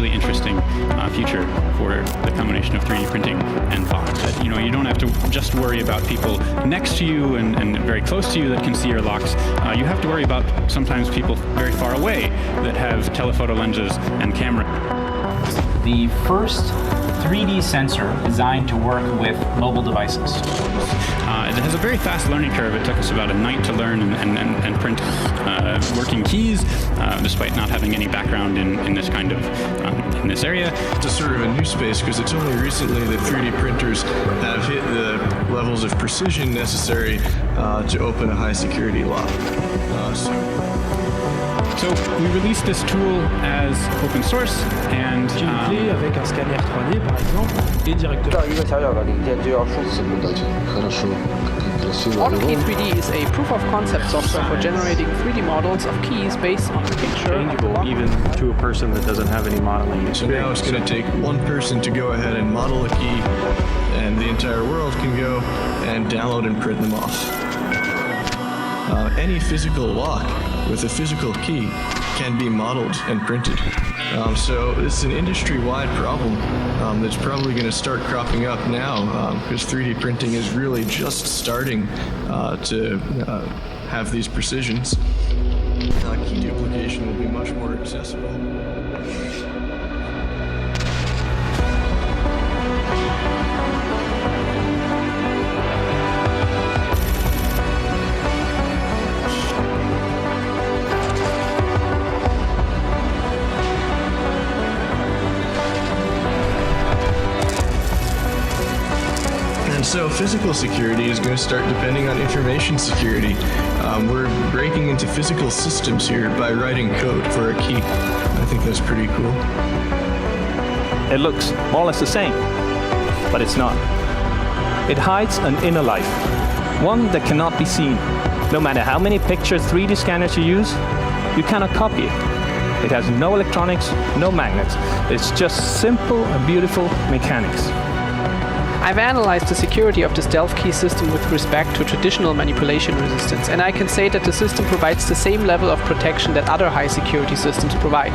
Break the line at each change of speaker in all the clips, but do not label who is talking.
really interesting future for the combination of 3D printing and locks. That, you don't have to just worry about people next to you and very close to you that can see your locks. You have to worry about sometimes people very far away that have telephoto lenses and camera.
The first 3D sensor designed to work with mobile devices.
It has a very fast learning curve. It took us about a night to learn and print working keys, despite not having any background in this kind of in this area.
It's a sort of a new space because it's only recently that 3D printers have hit the levels of precision necessary to open a high security lock.
So we released this tool as open source, and
J'ai une clé avec un scanner 3D par exemple et directement.
AutoKey 3D is a proof of concept software for generating 3D models of keys based on a picture.
Changeable even to a person that doesn't have any modeling experience.
So now it's going to take one person to go ahead and model a key, and the entire world can go and download and print them off. Any physical lock with a physical key can be modeled and printed. So it's an industry-wide problem that's probably going to start cropping up now because 3D printing is really just starting to have these precisions. Key duplication will be much more accessible. So physical security is going to start depending on information security. We're breaking into physical systems here by writing code for a key. I think that's pretty cool.
It looks more or less the same, but it's not. It hides an inner life, one that cannot be seen. No matter how many picture 3D scanners you use, you cannot copy it. It has no electronics, no magnets. It's just simple and beautiful mechanics.
I've analyzed the security of the stealth key system with respect to traditional manipulation resistance, and I can say that the system provides the same level of protection that other high security systems provide.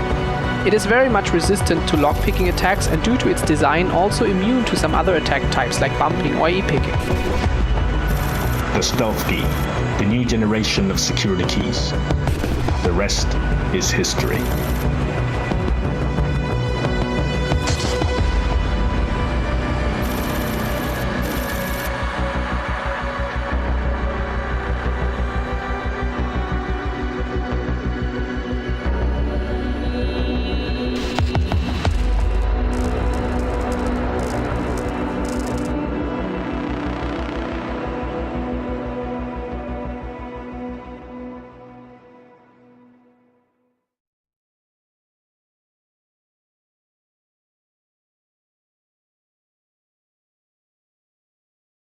It is very much resistant to lockpicking attacks and due to its design also immune to some other attack types like bumping or e-picking.
The stealth key, the new generation of security keys. The rest is history.